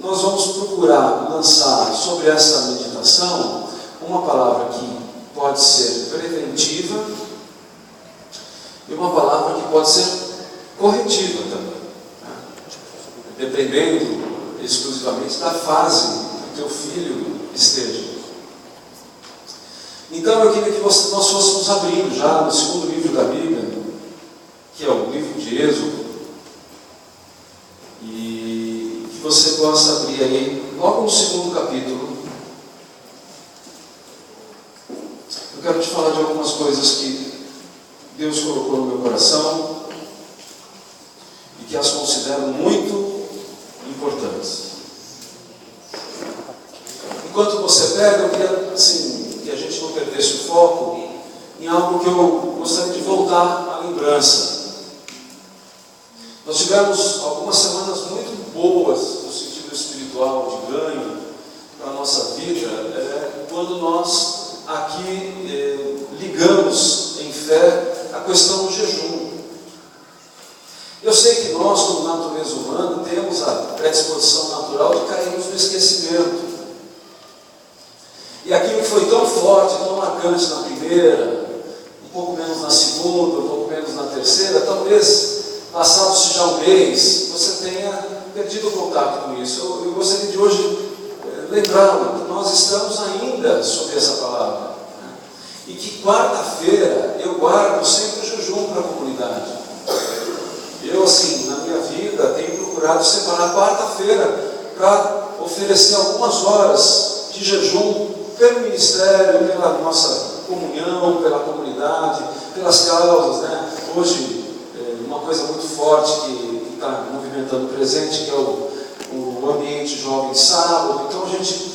nós vamos procurar lançar sobre essa meditação uma palavra que pode ser preventiva e uma palavra que pode ser corretiva também, né? Dependendo exclusivamente da fase que o teu filho esteja. Então eu queria que nós fôssemos abrindo já no segundo livro da Bíblia, que é o livro de Êxodo, e que você possa abrir aí, logo no segundo capítulo. Eu quero te falar de algumas coisas que Deus colocou no meu coração e que as considero muito importantes. Enquanto você pega, eu queria que a gente não perdesse o foco em algo que eu gostaria de voltar à lembrança. Nós tivemos algumas semanas muito boas no sentido espiritual, de ganho para a nossa vida, quando nós aqui ligamos em fé a questão do jejum. Eu sei que nós, como natureza humana, temos a predisposição natural de cairmos no esquecimento. E aquilo que foi tão forte, tão marcante na primeira, um pouco menos na segunda, um pouco menos na terceira, talvez, passado-se já um mês, você tenha perdido o contato com isso. Eu gostaria de hoje lembrá-lo que nós estamos ainda sobre essa palavra, né? E que quarta-feira eu guardo sempre o jejum para a comunidade. Eu, na minha vida, tenho procurado separar quarta-feira para oferecer algumas horas de jejum pelo ministério, pela nossa comunhão, pela comunidade, pelas causas, né? Hoje, uma coisa muito forte que está movimentando o presente, que é o ambiente jovem de sábado. Então a gente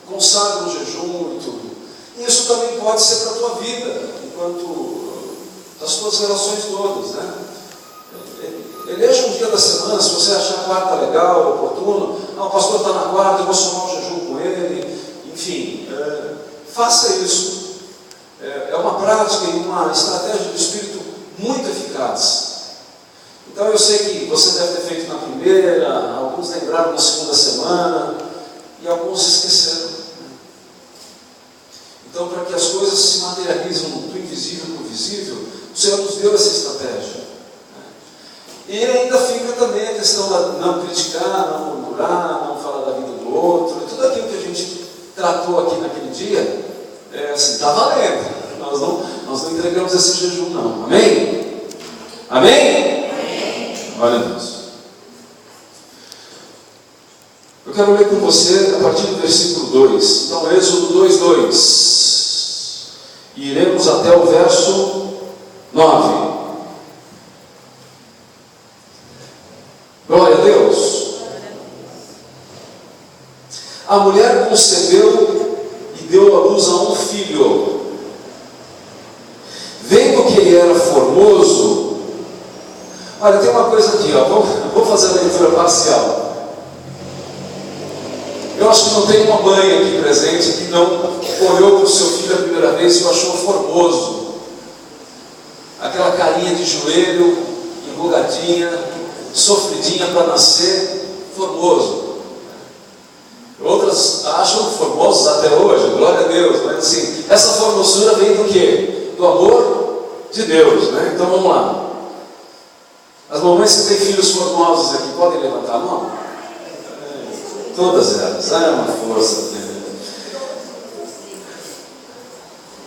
consagra o jejum e tudo. E isso também pode ser para a tua vida, enquanto das tuas relações todas, né? Eleja um dia da semana, se você achar a quarta legal, oportuno. O pastor está na quarta, eu vou somar o jejum com ele. Enfim, faça isso. É uma prática e uma estratégia do Espírito muito eficaz. Então eu sei que você deve ter feito na primeira, alguns lembraram na segunda semana e alguns esqueceram. Então, para que as coisas se materializem do invisível para o visível, o Senhor nos deu essa estratégia. E ele ainda fica também a questão de não criticar, não murmurar, não falar da vida do outro, tudo aquilo que a gente tratou aqui naquele dia, está valendo. Nós não entregamos esse jejum, não. Amém? Amém? Amém? Glória a Deus. Eu quero ler com você a partir do versículo 2. Então, Êxodo 2:2. E iremos até o verso 9. Glória a Deus. A mulher concebeu e deu à luz a um filho. Vendo que ele era formoso. Olha, tem uma coisa aqui, vou fazer a leitura parcial. Eu acho que não tem uma mãe aqui presente que não olhou para o seu filho a primeira vez e o achou formoso. Aquela carinha de joelho, enrugadinha, sofridinha para nascer, formoso. Outras acham formosos até hoje, glória a Deus, mas essa formosura vem do quê? Do amor de Deus, né? Então vamos lá. As mamães que têm filhos formosos aqui, podem levantar a mão? Todas elas, uma força.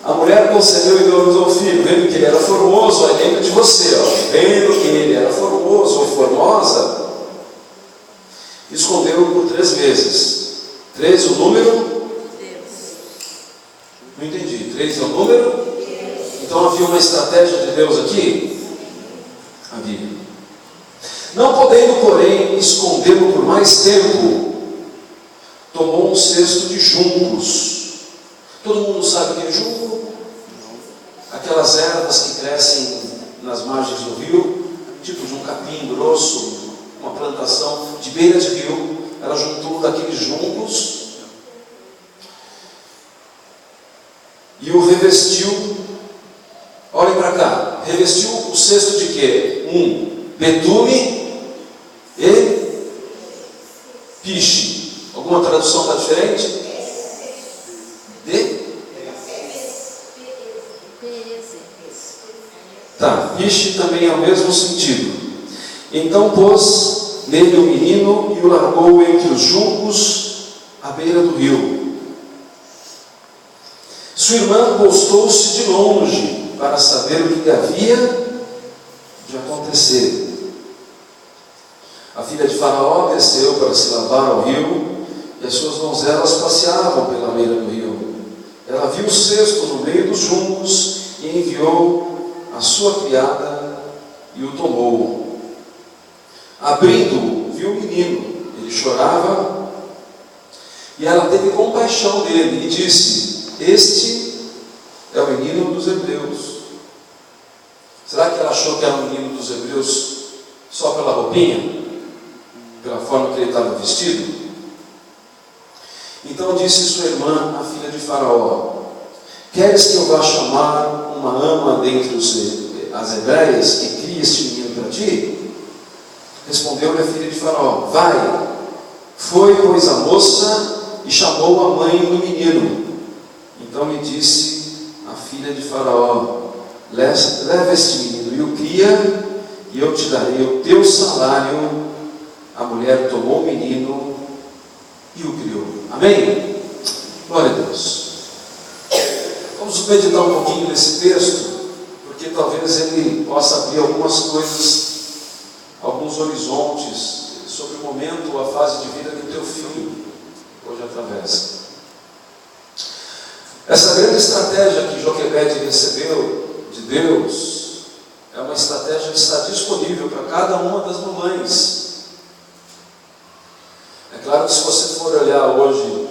A mulher concebeu e deu à luz ao filho, vendo que ele era formoso, aí lembra de você, vendo que ele era formoso ou formosa, escondeu-o por 3 vezes. 3 o número? Não entendi. 3 é o número? Então havia uma estratégia de Deus aqui? Havia. Não podendo, porém, escondê-lo por mais tempo, tomou um cesto de juncos. Todo mundo sabe o que é junco? Aquelas ervas que crescem nas margens do rio, tipo de um capim grosso, uma plantação de beira de rio. Ela juntou daqueles juncos e o revestiu. Olhem para cá. Revestiu o cesto de quê? Betume e Piche. Alguma tradução está diferente? De? Tá, piche também é o mesmo sentido. Então pôs nele o menino e o largou entre os juncos à beira do rio. Sua irmã postou-se de longe para saber o que havia de acontecer. A filha de Faraó desceu para se lavar ao rio, e as suas donzelas passeavam pela beira do rio. Ela viu o cesto no meio dos juncos e enviou a sua criada e o tomou. Abrindo-o, viu o menino, ele chorava, e ela teve compaixão dele e disse: este é o menino dos hebreus. Será que ela achou que era o menino dos hebreus só pela roupinha? Pela forma que ele estava vestido? Então disse sua irmã, a filha de Faraó: queres que eu vá chamar uma ama dentre as hebreias e crie este menino para ti? Respondeu-lhe a filha de Faraó: vai. Foi, pois, a moça e chamou a mãe do menino. Então lhe disse a filha de Faraó: leva este menino e o cria, e eu te darei o teu salário. A mulher tomou o menino e o criou. Amém? Glória a Deus. Vamos meditar um pouquinho nesse texto, porque talvez ele possa abrir algumas coisas, alguns horizontes sobre o momento ou a fase de vida que o teu filho hoje atravessa. Essa grande estratégia que Joquebede recebeu de Deus é uma estratégia que está disponível para cada uma das mamães. É claro que se você for olhar hoje,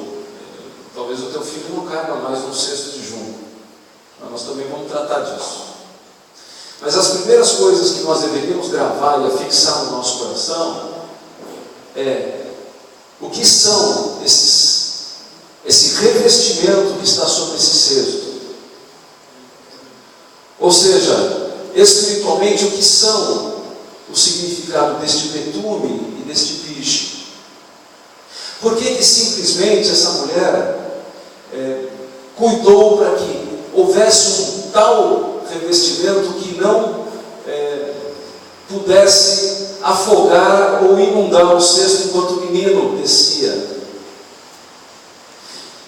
talvez o teu filho não caiba mais no cesto de junco, mas nós também vamos tratar disso. Mas as primeiras coisas que nós deveríamos gravar e afixar no nosso coração é o que são esse revestimento que está sobre esse cesto. Ou seja, espiritualmente, o que são o significado deste betume e deste piche. Por que simplesmente essa mulher cuidou para que houvesse um tal revestimento que não pudesse afogar ou inundar o cesto enquanto o menino descia?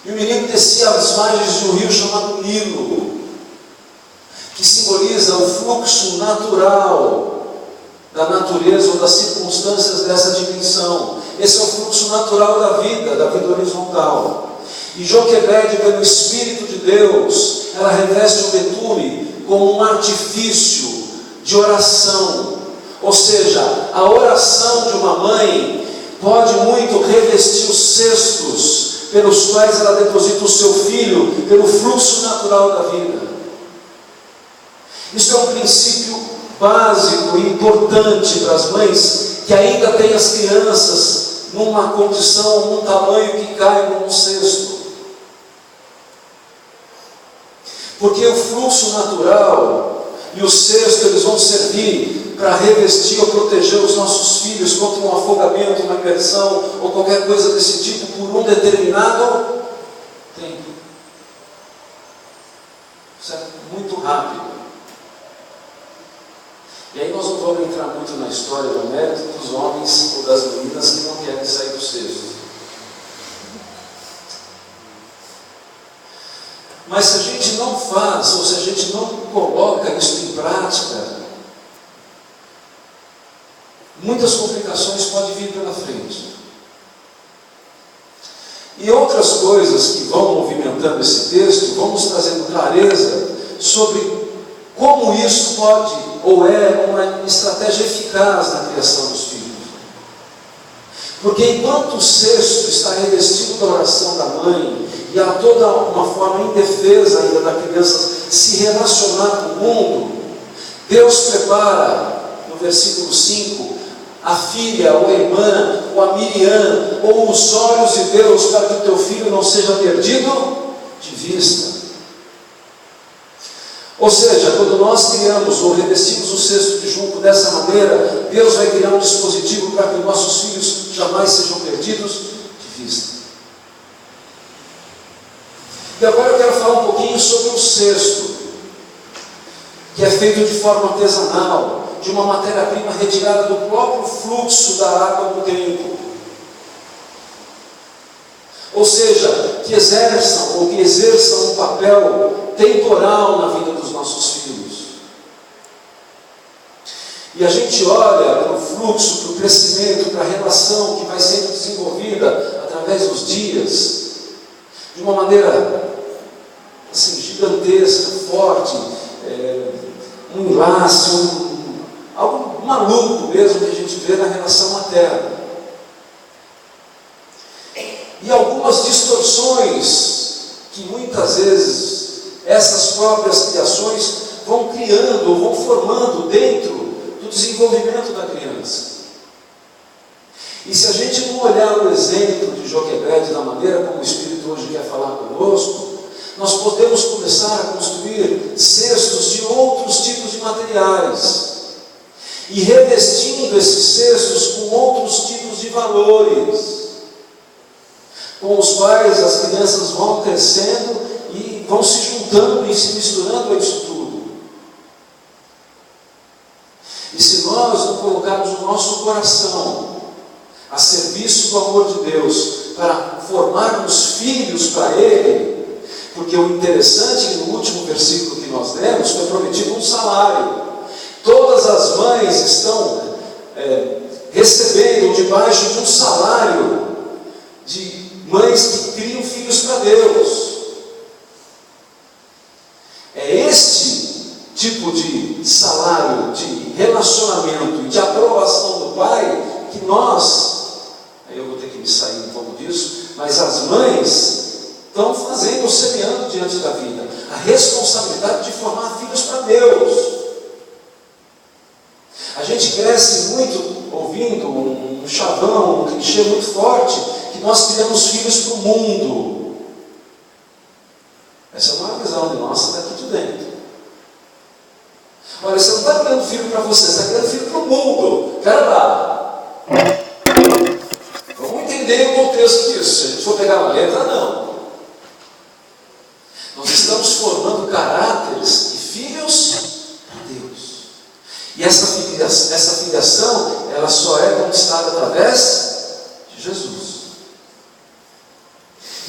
E o menino descia às margens de um rio chamado Nilo, que simboliza o fluxo natural da natureza ou das circunstâncias dessa dimensão. Esse é o fluxo natural da vida horizontal. E Joquebede, pelo Espírito de Deus, ela reveste o betume como um artifício de oração. Ou seja, a oração de uma mãe pode muito revestir os cestos pelos quais ela deposita o seu filho, pelo fluxo natural da vida. Isso é um princípio básico e importante para as mães que ainda têm as crianças numa condição, num tamanho que caibam no cesto. Porque o fluxo natural e o cesto, eles vão servir para revestir ou proteger os nossos filhos contra um afogamento, uma imersão ou qualquer coisa desse tipo por um determinado tempo. Certo? Muito rápido. E aí nós não vamos entrar muito na história do mérito dos homens ou das meninas que não querem sair do cesto. Mas se a gente não faz, ou se a gente não coloca isso em prática, muitas complicações podem vir pela frente. E outras coisas que vão movimentando esse texto, vão nos trazendo clareza sobre como isso pode ou é uma estratégia eficaz na criação dos filhos. Porque enquanto o cesto está revestido da oração da mãe, e há toda uma forma indefesa ainda da criança se relacionar com o mundo, Deus prepara, no versículo 5, a filha, ou a irmã, ou a Miriam, ou os olhos de Deus, para que o teu filho não seja perdido de vista. Ou seja, quando nós criamos ou revestimos o cesto de junco dessa maneira, Deus vai criar um dispositivo para que nossos filhos jamais sejam perdidos de vista. E agora eu quero falar um pouquinho sobre o cesto, que é feito de forma artesanal, de uma matéria-prima retirada do próprio fluxo da água do tempo. Ou seja, que exerçam um papel temporal na vida dos nossos filhos. E a gente olha para o fluxo, para o crescimento, para a relação que vai sendo desenvolvida através dos dias, de uma maneira assim, gigantesca, forte, um enlace, algo maluco mesmo que a gente vê na relação materna. E algumas distorções que muitas vezes essas próprias criações vão criando ou vão formando dentro do desenvolvimento da criança. E se a gente não olhar o exemplo de Joquebed da maneira como o Espírito hoje quer falar conosco, nós podemos começar a construir cestos de outros tipos de materiais e revestindo esses cestos com outros tipos de valores, com os quais as crianças vão crescendo e vão se juntando e se misturando a isso tudo. E se nós não colocarmos o nosso coração a serviço do amor de Deus para formarmos filhos para Ele, porque o interessante é que no último versículo que nós lemos foi prometido um salário. Todas as mães estão recebendo debaixo de um salário de mães que criam filhos para Deus. É este tipo de salário, de relacionamento e de aprovação do pai que nós, aí eu vou ter que me sair um pouco disso, mas as mães estão fazendo, semeando diante da vida, a responsabilidade de formar filhos para Deus. A gente cresce muito ouvindo um chavão, um clichê muito forte, que nós criamos filhos para o mundo. Essa não é uma visão de nossa daqui de dentro. Olha, você não está criando filho para você, você está criando filho para o mundo. Pera lá. Vamos entender o contexto disso. Se a gente for pegar uma letra, não. Nós estamos formando caráteres e filhos para Deus. E essa filiação, ela só é conquistada através de Jesus.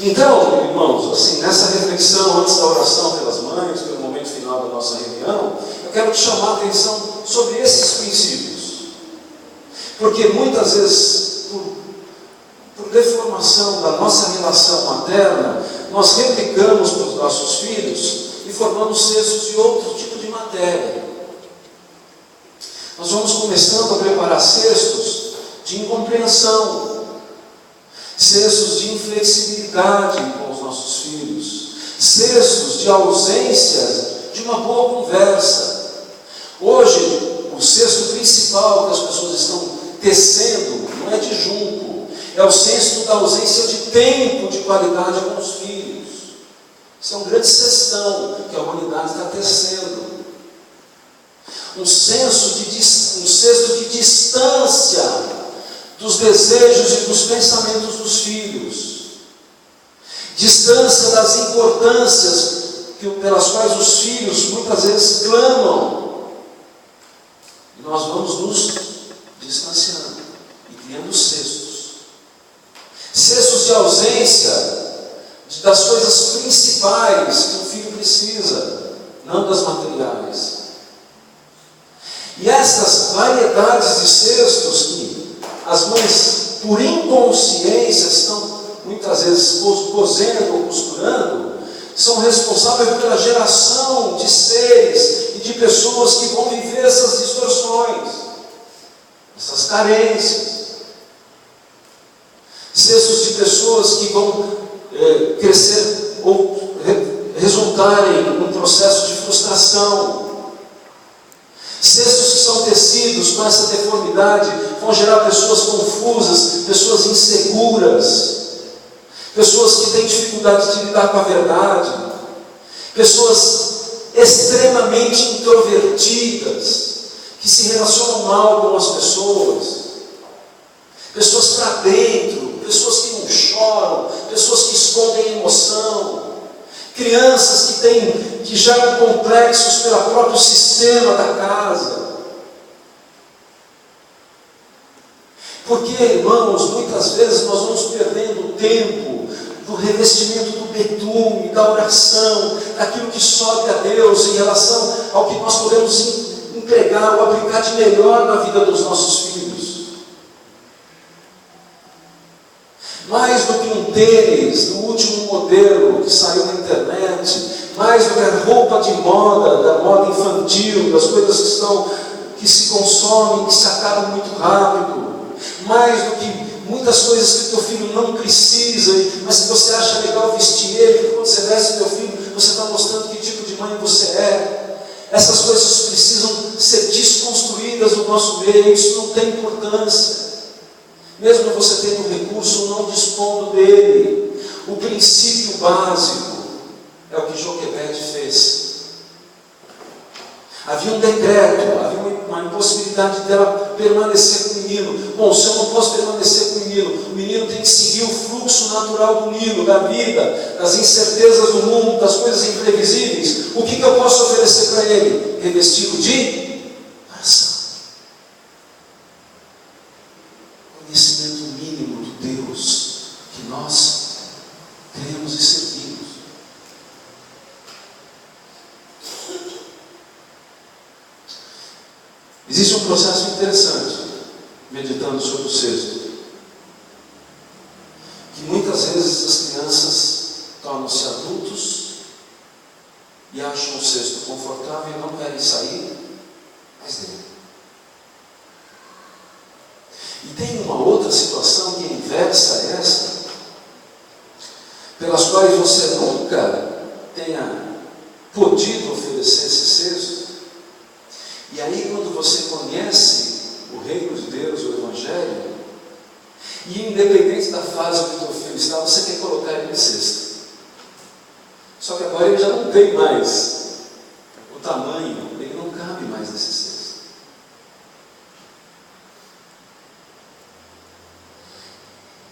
Então, irmãos, assim, nessa reflexão, antes da oração pelas mães, pelo momento final da nossa reunião, eu quero te chamar a atenção sobre esses princípios. Porque muitas vezes, por deformação da nossa relação materna, nós replicamos para os nossos filhos e formamos cestos de outro tipo de matéria. Nós vamos começando a preparar cestos de incompreensão, cestos de inflexibilidade com os nossos filhos, cestos de ausência de uma boa conversa. Hoje, o cesto principal que as pessoas estão tecendo não é de junco, é o cesto da ausência de tempo de qualidade com os filhos. Isso é um grande cestão que a humanidade está tecendo. Um cesto de distância dos desejos e dos pensamentos dos filhos, distância das importâncias pelas quais os filhos muitas vezes clamam, e nós vamos nos distanciando e criando cestos de ausência das coisas principais que o filho precisa, não das materiais. E essas variedades de cestos que as mães, por inconsciência, estão muitas vezes cosendo ou costurando, são responsáveis pela geração de seres e de pessoas que vão viver essas distorções, essas carências. Cestos de pessoas que vão crescer ou resultarem num processo de frustração. Cestos que são tecidos com essa deformidade vão gerar pessoas confusas, pessoas inseguras, pessoas que têm dificuldade de lidar com a verdade, pessoas extremamente introvertidas, que se relacionam mal com as pessoas, pessoas para dentro, pessoas que não choram, pessoas que escondem emoção, crianças que geram complexos pelo próprio sistema da casa. Porque, irmãos, muitas vezes nós vamos perdendo o tempo do revestimento do betume, da oração, daquilo que sobe a Deus em relação ao que nós podemos empregar ou aplicar de melhor na vida dos nossos filhos. Mais do que um tênis do último modelo que saiu na internet, mais do que a roupa de moda, da moda infantil, das coisas que se consomem, que se acabam muito rápido, mais do que muitas coisas que o teu filho não precisa, mas que você acha legal vestir ele, porque quando você veste o teu filho, você está mostrando que tipo de mãe você é. Essas coisas precisam ser desconstruídas no nosso meio, isso não tem importância. Mesmo você tendo recurso, não dispondo dele. O princípio básico é o que Joquebede fez. Havia um decreto, havia uma impossibilidade dela permanecer com o menino. Bom, se eu não posso permanecer com o menino tem que seguir o fluxo natural do Nilo, da vida, das incertezas do mundo, das coisas imprevisíveis. O que eu posso oferecer para ele? Revestido de oração. Conhecimento mínimo do Deus que nós queremos e servimos. Existe um processo interessante, meditando sobre o cesto, que muitas vezes as crianças tornam-se adultos e acham o cesto confortável e não querem sair mais dele. E tem uma outra situação que é inversa a essa, pelas quais você nunca tenha podido oferecer esse cesto. E aí, quando você conhece o reino de Deus, o Evangelho, e independente da fase que o teu filho está, você quer colocar ele no cesto. Só que agora ele já não tem mais o tamanho, ele não cabe mais nesse cesto.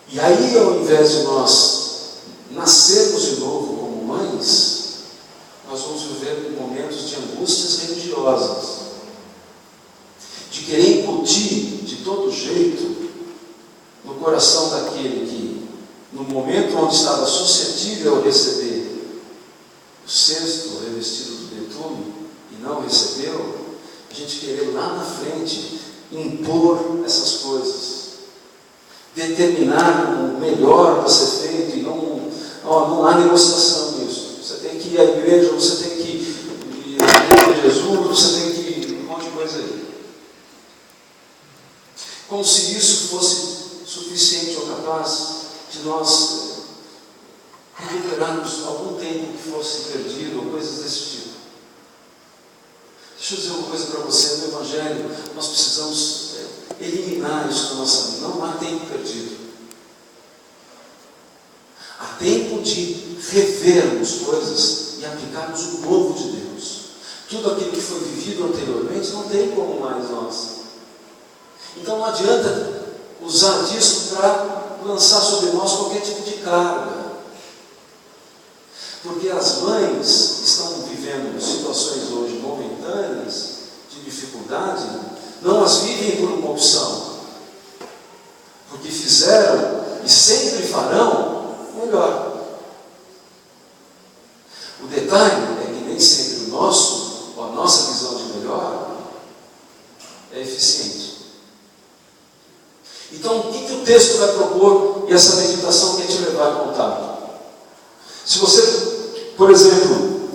E aí, ao invés de nós nascermos de novo como mães, nós vamos viver momentos de angústias religiosas, de querer incutir de todo jeito no coração daquele que, no momento onde estava suscetível a receber o cesto revestido do betume e não recebeu, a gente querer lá na frente impor essas coisas, determinar o melhor para ser feito, e não há negociação nisso. Você tem que ir à igreja, você tem que ir a Jesus, você tem que ir um monte de coisa aí. Como se isso fosse suficiente ou capaz de nós recuperarmos algum tempo que fosse perdido, ou coisas desse tipo. Deixa eu dizer uma coisa para você, no Evangelho, nós precisamos eliminar isso da nossa vida. Não há tempo perdido. Há tempo de revermos coisas e aplicarmos o novo de Deus. Tudo aquilo que foi vivido anteriormente não tem como mais nós. Então não adianta usar disso para lançar sobre nós qualquer tipo de carga. Porque as mães que estão vivendo situações hoje momentâneas, de dificuldade, não as vivem por uma opção. Porque fizeram e sempre farão melhor. O detalhe é que nem sempre a nossa visão de melhor é eficiente. Então, o que o texto vai propor e essa meditação quer te levar a contato? Se você, por exemplo,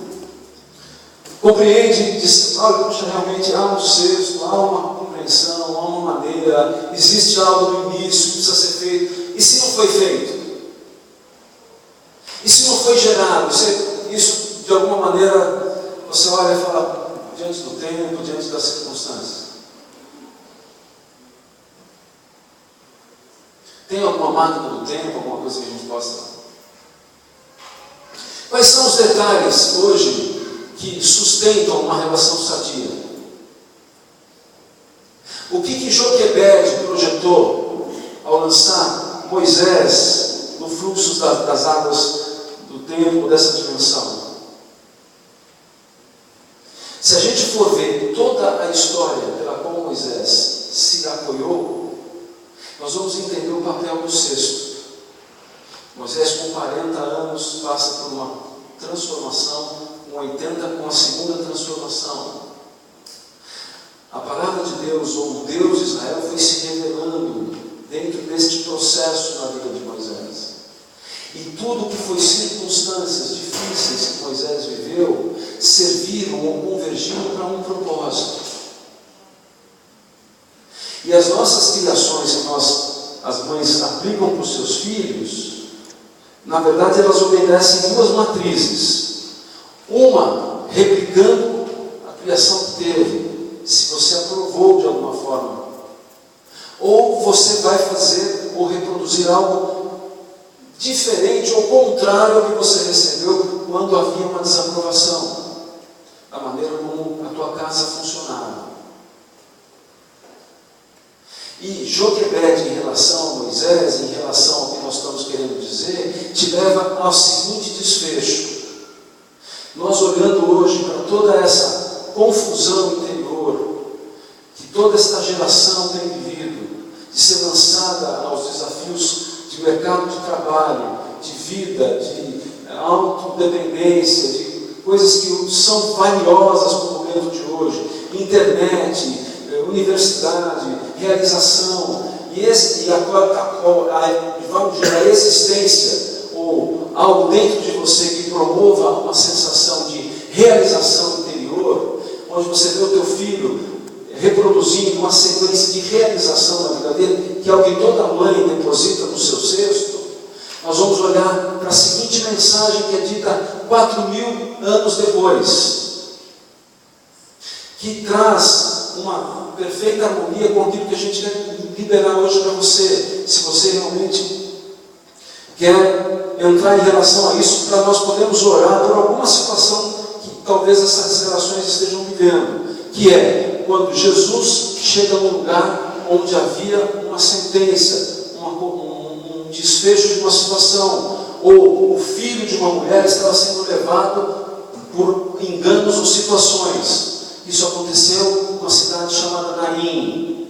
compreende e diz, puxa, realmente há um cesto, há uma compreensão, há uma maneira, existe algo no início que precisa ser feito, e se não foi feito? E se não foi gerado? Isso, de alguma maneira, você olha e fala, diante do tempo, diante das circunstâncias. Tem alguma máquina do tempo, alguma coisa que a gente possa... Quais são os detalhes hoje que sustentam uma relação sadia. O que Joquebede projetou ao lançar Moisés no fluxo das águas do tempo, dessa dimensão? Se a gente for ver toda a história pela qual Moisés se apoiou, nós vamos entender o papel do cesto. Moisés, com 40 anos, passa por uma transformação, com 80, com a segunda transformação. A palavra de Deus, ou o Deus de Israel, foi se revelando dentro deste processo na vida de Moisés. E tudo que foi circunstâncias difíceis que Moisés viveu, serviram ou convergiram para um propósito. E as nossas criações que as mães aplicam para os seus filhos, na verdade elas obedecem duas matrizes. Uma, replicando a criação que teve, se você aprovou de alguma forma. Ou você vai fazer ou reproduzir algo diferente ou contrário ao que você recebeu quando havia uma desaprovação da maneira como a tua casa funcionava. E Joquebede, em relação a Moisés, em relação ao que nós estamos querendo dizer, te leva ao seguinte desfecho. Nós olhando hoje para toda essa confusão interior que toda esta geração tem vivido, de ser lançada aos desafios de mercado de trabalho, de vida, de autodependência, de coisas que são valiosas para o momento de hoje, internet, universidade, realização, a existência, ou algo dentro de você que promova uma sensação de realização interior, onde você vê o teu filho reproduzindo uma sequência de realização na vida dele, que é o que toda mãe deposita no seu cesto. Nós vamos olhar para a seguinte mensagem que é dita 4.000 anos depois, que traz uma perfeita harmonia com aquilo que a gente quer liberar hoje para você, se você realmente quer entrar em relação a isso, para nós podermos orar por alguma situação que talvez essas relações estejam vivendo, que é quando Jesus chega num lugar onde havia uma sentença, um desfecho de uma situação, ou o filho de uma mulher estava sendo levado por enganos ou situações. Isso aconteceu numa cidade chamada Naim.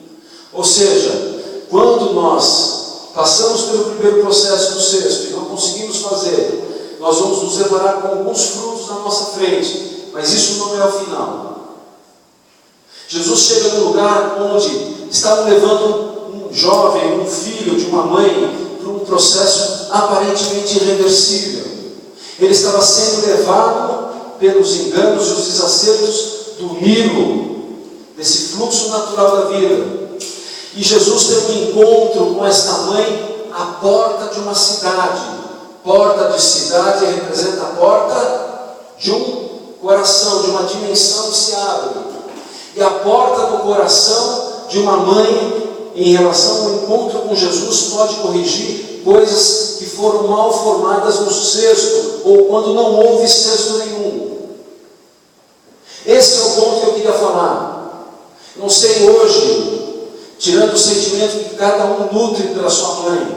Ou seja, quando nós passamos pelo primeiro processo do cesto e não conseguimos fazer, nós vamos nos deparar com alguns frutos na nossa frente, mas isso não é o final. Jesus chega num lugar onde estavam levando um jovem, um filho de uma mãe, para um processo aparentemente irreversível. Ele estava sendo levado pelos enganos e os desacertos do Nilo, desse fluxo natural da vida. E Jesus teve um encontro com esta mãe à porta de uma cidade. Porta de cidade representa a porta de um coração, de uma dimensão que se abre. E a porta do coração de uma mãe, em relação ao encontro com Jesus, pode corrigir coisas que foram mal formadas no cesto, ou quando não houve cesto nenhum. Esse é o ponto que eu queria falar. Não sei hoje, tirando o sentimento que cada um nutre pela sua mãe,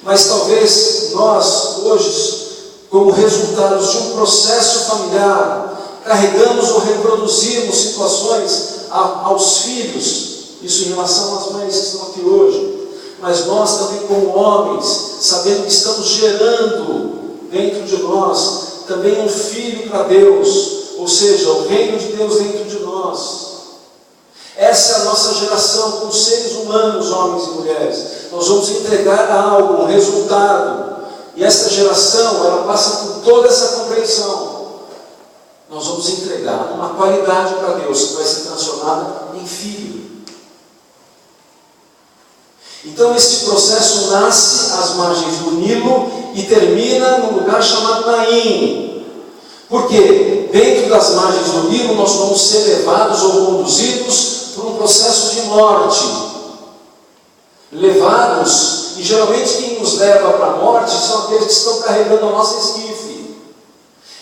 mas talvez nós, hoje, como resultados de um processo familiar, carregamos ou reproduzimos situações aos filhos, isso em relação às mães que estão aqui hoje, mas nós também como homens, sabendo que estamos gerando dentro de nós também um filho para Deus, ou seja, o reino de Deus dentro de nós. Essa é a nossa geração com seres humanos, homens e mulheres. Nós vamos entregar algo, um resultado, e essa geração, ela passa por toda essa compreensão. Nós vamos entregar uma qualidade para Deus que vai ser transformada em filho. Então este processo nasce às margens do Nilo e termina num lugar chamado Naim. Porque dentro das margens do Nilo nós vamos ser levados ou conduzidos por um processo de morte. Levados, e geralmente quem nos leva para a morte são aqueles que estão carregando a nossa esquife.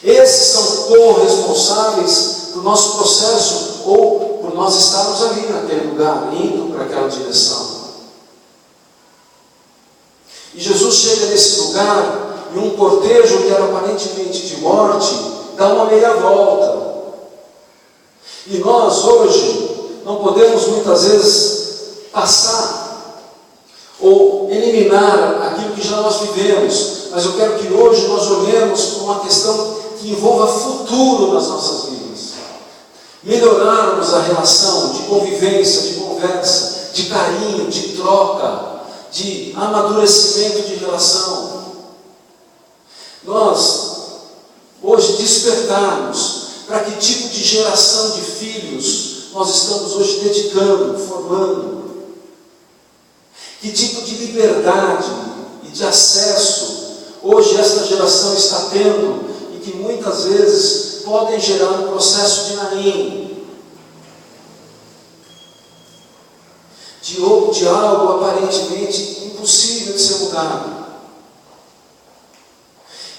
Esses são corresponsáveis do nosso processo, ou por nós estarmos ali naquele lugar, indo para aquela direção. E Jesus chega nesse lugar, e um cortejo que era aparentemente de morte, dá uma meia volta. E nós hoje não podemos muitas vezes passar ou eliminar aquilo que já nós vivemos, mas eu quero que hoje nós olhemos para uma questão que envolva futuro nas nossas vidas. Melhorarmos a relação de convivência, de conversa, de carinho, de troca, de amadurecimento de relação. Nós hoje despertarmos para que tipo de geração de filhos nós estamos hoje dedicando, formando. Que tipo de liberdade e de acesso hoje esta geração está tendo e que muitas vezes podem gerar um processo de Naim, de algo aparentemente impossível de ser mudado.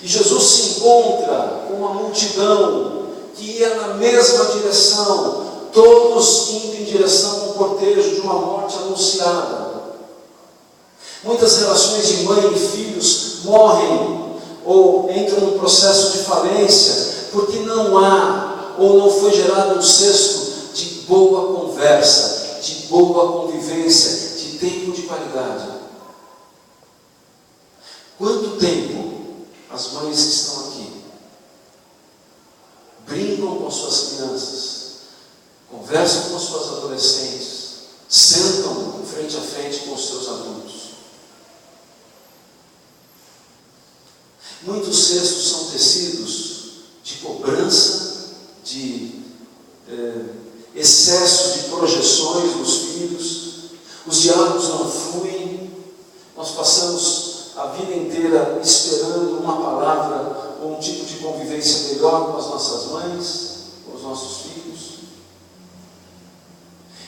E Jesus se encontra com uma multidão que ia na mesma direção, todos indo em direção a um cortejo de uma morte anunciada. Muitas relações de mãe e filhos morrem ou entram num processo de falência porque não há ou não foi gerado um cesto de boa conversa, de boa convivência, de tempo de qualidade. Quanto tempo as mães que estão aqui brincam com suas crianças, conversam com suas adolescentes, sentam frente a frente com os seus adultos? Muitos cestos são tecidos de cobrança, de excesso de projeções dos filhos, os diálogos não fluem, nós passamos a vida inteira esperando uma palavra ou um tipo de convivência melhor com as nossas mães, com os nossos filhos.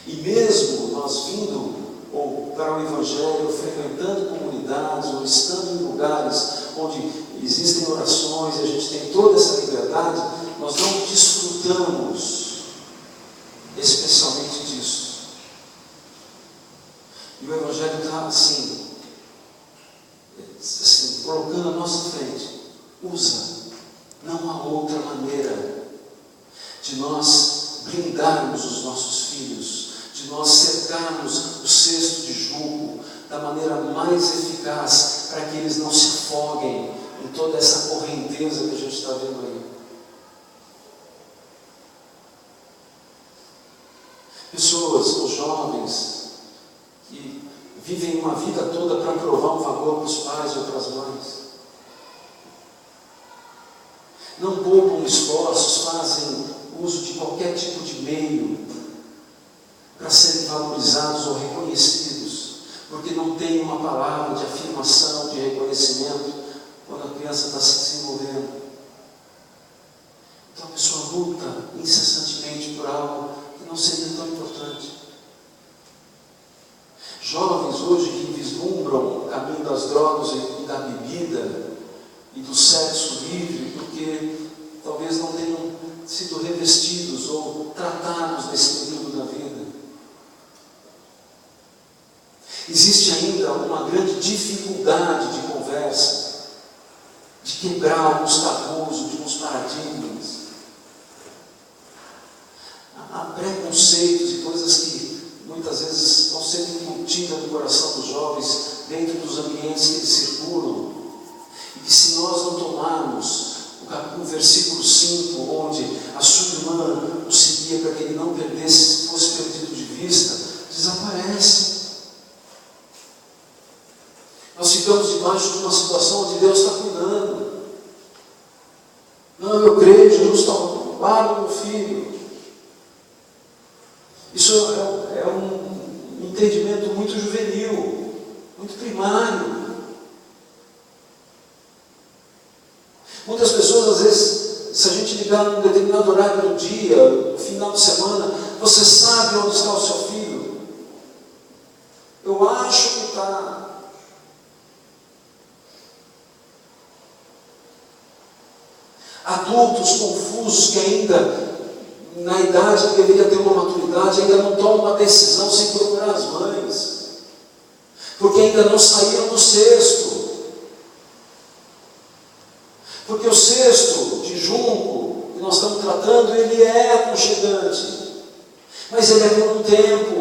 E mesmo nós vindo ou para o Evangelho, frequentando comunidades, ou estando em lugares onde existem orações e a gente tem toda essa liberdade, nós não desfrutamos especialmente disso. E o Evangelho está assim, colocando à nossa frente. Usa, não há outra maneira de nós blindarmos os nossos filhos, de nós cercarmos o cesto de jugo da maneira mais eficaz, para que eles não se afoguem em toda essa correnteza que a gente está vendo aí. Pessoas ou jovens que vivem uma vida toda para provar um valor para os pais ou para as mães. Não poupam esforços, fazem uso de qualquer tipo de meio para serem valorizados ou reconhecidos, porque não tem uma palavra de afirmação, de reconhecimento, quando a criança está se desenvolvendo. Então a pessoa luta incessantemente por algo que não seria tão importante. Jovens hoje que vislumbram o caminho das drogas e da bebida e do sexo livre, porque talvez não tenham sido revestidos ou tratados nesse período da vida. Existe ainda uma grande dificuldade de conversa, de quebrar alguns tabus, de uns paradigmas. Há preconceitos e coisas que muitas vezes estão sendo incutidas no coração dos jovens dentro dos ambientes que eles circulam. E que se nós não tomarmos o versículo 5, onde a sua irmã o seguia para que ele não perdesse, fosse perdido de vista, desaparece. Nós ficamos debaixo de uma situação onde Deus está cuidando. Não, eu creio, Jesus está lá no meu filho. Isso é um entendimento muito juvenil, muito primário. Muitas pessoas, às vezes, se a gente ligar num determinado horário do dia, no final de semana, você sabe onde está o seu filho? Eu acho que está. Adultos confusos que ainda, na idade que deveria ter uma maturidade, ainda não tomam uma decisão sem procurar as mães, porque ainda não saíram do cesto. Porque o cesto de junco que nós estamos tratando, ele é aconchegante, mas ele é por um tempo,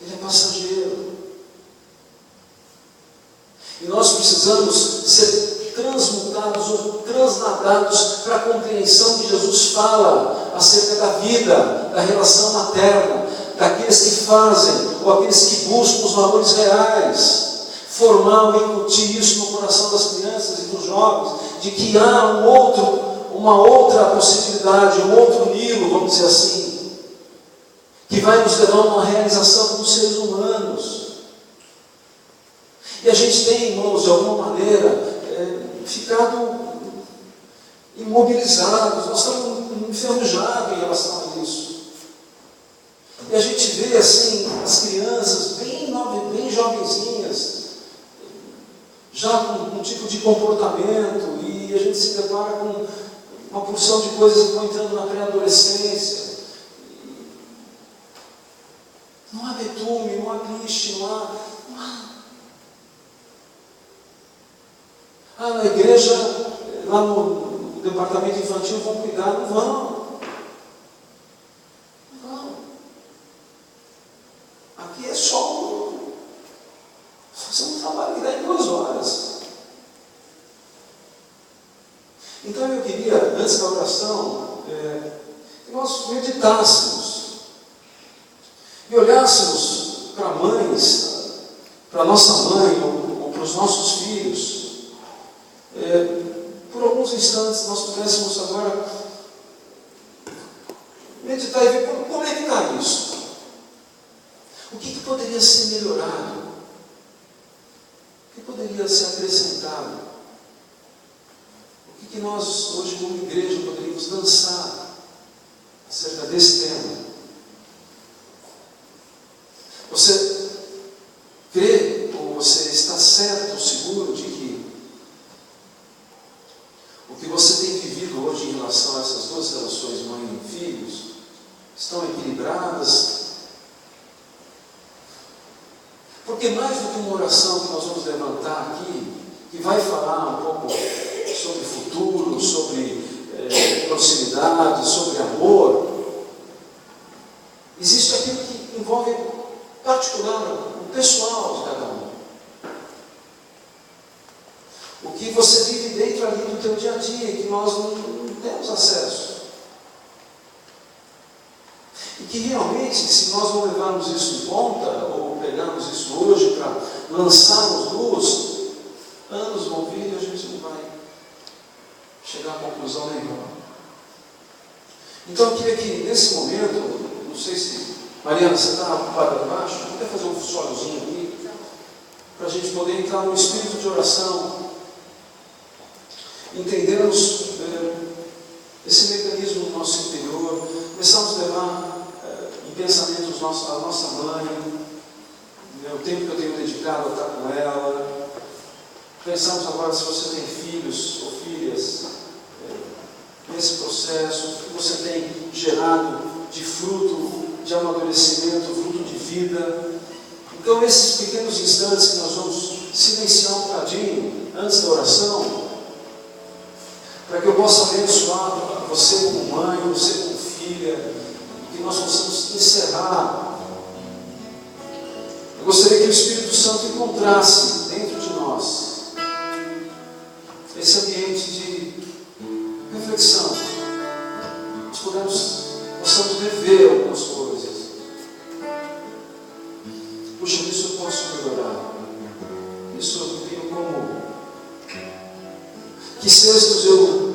ele é passageiro. E nós precisamos ser transmutados ou transladados para a compreensão que Jesus fala acerca da vida, da relação materna, daqueles que fazem ou aqueles que buscam os valores reais. Formar ou incutir isso no coração das crianças e dos jovens, de que há uma outra possibilidade, um outro Nilo, vamos dizer assim, que vai nos levar a uma realização como seres humanos. E a gente tem, irmãos, de alguma maneira, ficado imobilizados, nós estamos enferrujados em relação a isso. E a gente vê assim, as crianças bem jovenzinhas, já com um tipo de comportamento, e a gente se depara com uma porção de coisas que vão entrando na pré-adolescência. Não há betume, não há clichê, não há... na igreja, lá no departamento infantil, vão cuidar, não vão. Aqui é só fazer um trabalho que dá em 2 horas. Então eu queria, antes da oração, que nós meditássemos e olhássemos para mães, para nossa mãe ou para os nossos filhos, por alguns instantes nós pudéssemos agora meditar e ver como é que está isso. O que poderia ser melhorado? O que poderia ser acrescentado? O que nós, hoje, como igreja, poderíamos lançar acerca desse tema? Você crê, ou você está certo ou seguro de que o que você tem vivido hoje em relação a essas 2 relações, mãe e filhos, estão equilibradas? Porque mais do que uma oração que nós vamos levantar aqui, que vai falar um pouco sobre futuro, sobre proximidade, sobre amor, existe aquilo que envolve particular, o pessoal de cada um. O que você vive dentro ali do teu dia a dia, que nós não temos acesso. E que realmente, se nós não levarmos isso em conta, ou pegarmos isso hoje para lançarmos luz, anos vão vir e a gente não vai chegar a conclusão nenhuma. Então eu queria que nesse momento, não sei se Mariana, você está ocupada lá embaixo? Eu queria fazer um solozinho aqui, para a gente poder entrar no espírito de oração, entendermos esse mecanismo no nosso interior, começarmos a levar em pensamentos a nossa mãe, o tempo que eu tenho dedicado a estar com ela. Pensamos agora se você tem filhos ou filhas nesse processo, o que você tem gerado de fruto de amadurecimento, fruto de vida. Então esses pequenos instantes que nós vamos silenciar um bocadinho antes da oração, para que eu possa abençoar você como mãe, você como filha, e que nós possamos encerrar. Eu gostaria que o Espírito Santo encontrasse dentro de nós esse ambiente de reflexão. Nós possamos rever algumas coisas. Puxa, isso eu posso melhorar. Isso eu tenho como. Que cestos eu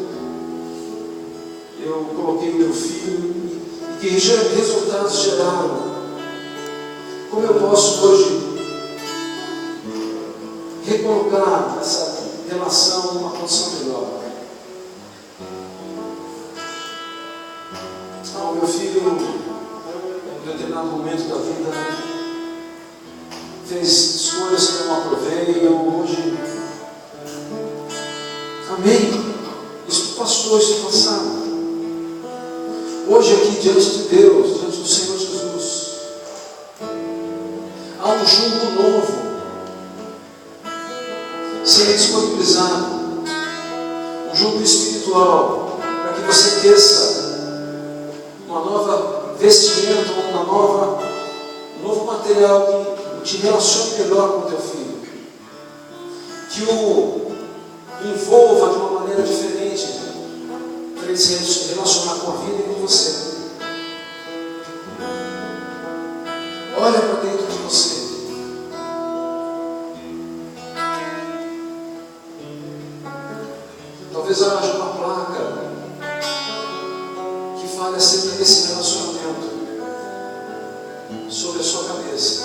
coloquei o meu filho e que resultados geraram. Como eu posso hoje recolocar essa relação numa condição melhor? O meu filho, em um determinado momento da vida, fez escolhas que eu não aprovei, e eu hoje, amém, sua situação. Hoje aqui diante de Deus, diante do Senhor Jesus, há um jugo novo sendo disponibilizado, um jugo espiritual, para que você desça uma nova vestimenta, um novo material que te relacione melhor com o teu filho, que o envolva de uma maneira diferente, para ele se relacionar com a vida e com você. Olha para dentro de você. Talvez haja uma placa que fale acerca desse relacionamento sobre a sua cabeça.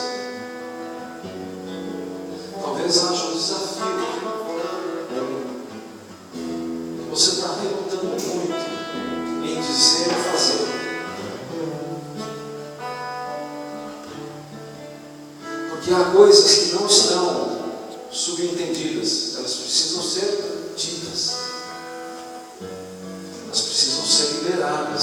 Talvez haja um desafio. Você está relutando muito em dizer e fazer. Porque há coisas que não estão subentendidas, elas precisam ser ditas, elas precisam ser liberadas.